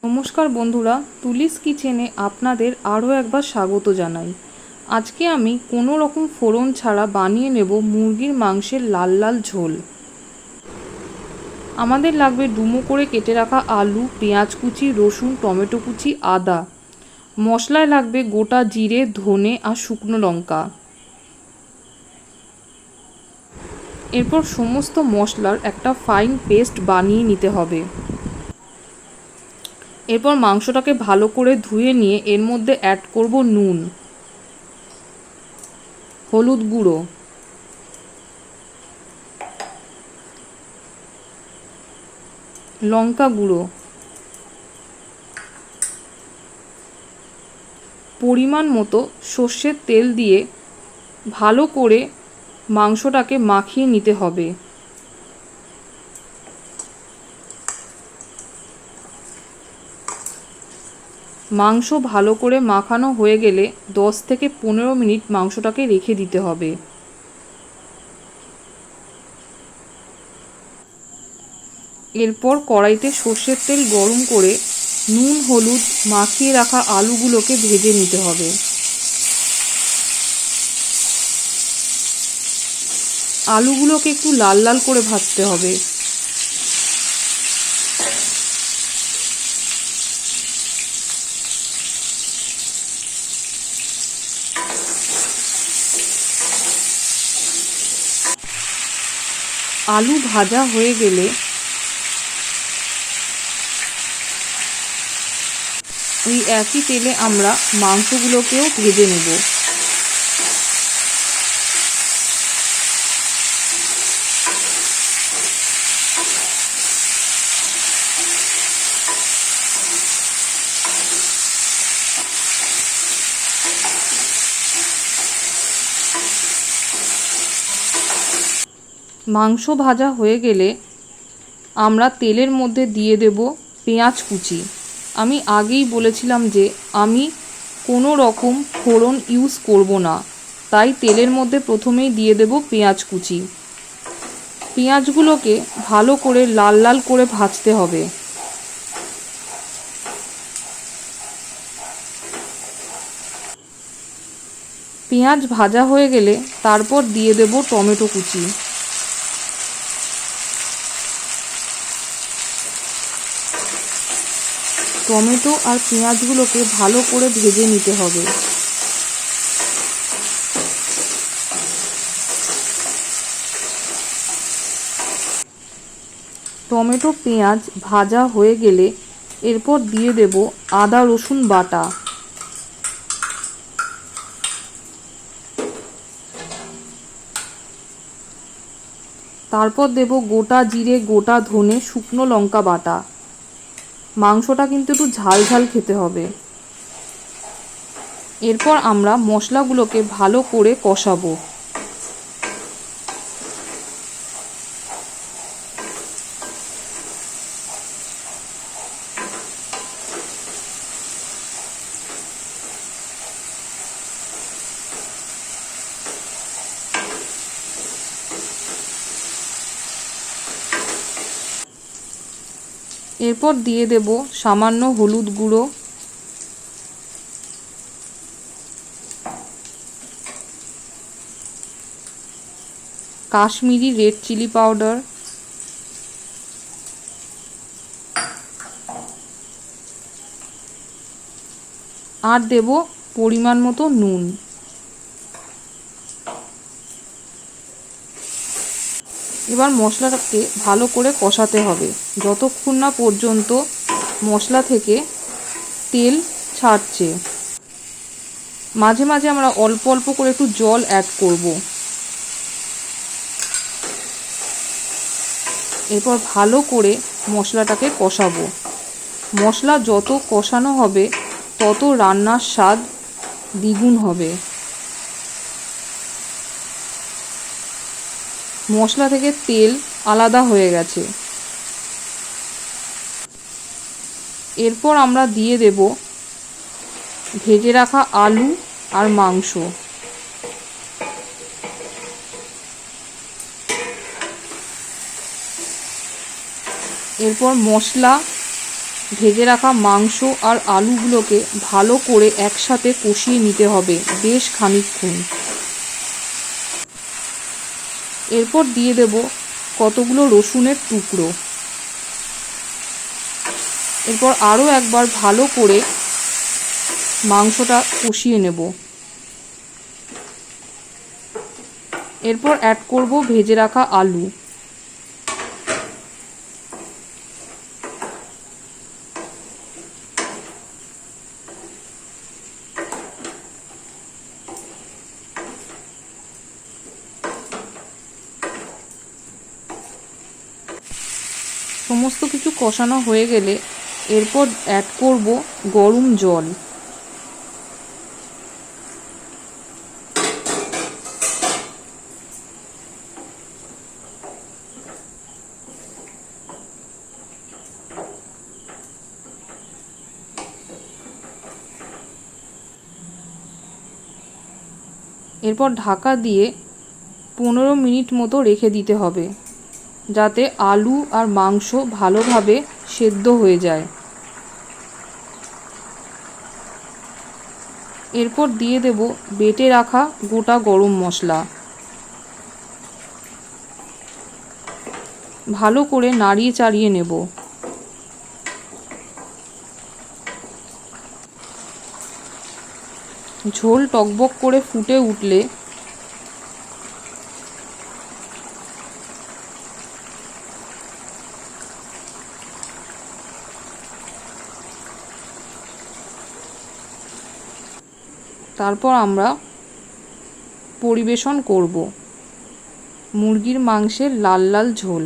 নমস্কার বন্ধুরা, তুলিস কিচেনে আপনাদের আরও একবার স্বাগত জানাই। আজকে আমি কোনো রকম ফোড়ন ছাড়া বানিয়ে নেব মুরগির মাংসের লাল লাল ঝোল। আমাদের লাগবে ডুমো করে কেটে রাখা আলু, পেঁয়াজ কুচি, রসুন, টমেটো কুচি, আদা। মশলায় লাগবে গোটা জিরে, ধনে আর শুকনো লঙ্কা। এরপর সমস্ত মশলার একটা ফাইন পেস্ট বানিয়ে নিতে হবে। এরপর মাংসটাকে ভালো করে ধুয়ে নিয়ে এর মধ্যে অ্যাড করব নুন, হলুদ গুঁড়ো, লঙ্কা গুঁড়ো, পরিমাণ মতো সর্ষের তেল দিয়ে ভালো করে মাংসটাকে মাখিয়ে নিতে হবে। মাংস ভালো করে মাখানো হয়ে গেলে 10 থেকে 15 মিনিট মাংসটাকে রেখে দিতে হবে। এরপর কড়াইতে সর্ষের তেল গরম করে নুন হলুদ মাখিয়ে রাখা আলুগুলোকে ভেজে নিতে হবে। আলুগুলোকে একটু লাল লাল করে ভাজতে হবে। আলু ভাজা হয়ে গেলে ওই একই তেলে আমরা মাংসগুলোকেও ভেজে নেব। মাংস ভাজা হয়ে গেলে আমরা তেলের মধ্যে দিয়ে দেব পেঁয়াজ কুচি। আমি আগেই বলেছিলাম যে আমি কোনো রকম ফোড়ন ইউজ করব না, তাই তেলের মধ্যে প্রথমেই দিয়ে দেব পেঁয়াজ কুচি। পেঁয়াজগুলোকে ভালো করে লাল লাল করে ভাজতে হবে। পেঁয়াজ ভাজা হয়ে গেলে তারপর দিয়ে দেব টমেটো কুচি। টমেটো আর পেঁয়াজগুলোকে ভালো করে ভেজে নিতে হবে। টমেটো পেঁয়াজ ভাজা হয়ে গেলে এরপর দিয়ে দেব আদা রসুন বাটা। তারপর দেব গোটা জিরে, গোটা ধনে, শুকনো লঙ্কা বাটা। মাংসটা কিন্তু একটু ঝাল ঝাল খেতে হবে। এরপর আমরা মশলাগুলোকে ভালো করে কষাবো। এরপর দিয়ে দেব সামান্য হলুদ গুঁড়ো, কাশ্মীরি রেড চিলি পাউডার, আর দেব পরিমাণ মতো নুন। এবার মশলাটাকে ভালো করে কষাতে হবে যতক্ষণ না পর্যন্ত মশলা থেকে তেল ছাড়ছে। মাঝে মাঝে আমরা অল্প অল্প করে একটু জল অ্যাড করব। এরপর ভালো করে মশলাটাকে কষাবো। মশলা যত কষানো হবে তত রান্নার স্বাদ দ্বিগুণ হবে। মশলা থেকে তেল আলাদা হয়ে গেছে। এরপর আমরা দিয়ে দেব ভেজে রাখা আলু আর মাংস। এরপর মশলা ভেজে রাখা মাংস আর আলুগুলোকে ভালো করে একসাথে কষিয়ে নিতে হবে বেশ খানিকক্ষণ। এরপর দিয়ে দেব কতগুলো রসুনের টুকরো। এরপর আরও একবার ভালো করে মাংসটা কষিয়ে নেব। এরপর অ্যাড করব ভেজে রাখা আলু। সমস্ত কিছু কষানো হয়ে গেলে এরপর অ্যাড করব গরম জল। এরপর ঢাকা দিয়ে 15 মিনিট মতো রেখে দিতে হবে যাতে আলু আর মাংস ভালোভাবে সেদ্ধ হয়ে যায়। এরপর দিয়ে দেব বেটে রাখা গোটা গরম মশলা। ভালো করে নাড়িয়ে চাড়িয়ে নেব। ঝোল টকবক করে ফুটে উঠলে তারপর আমরা পরিবেশন করব মুরগির মাংসের লাল লাল ঝোল।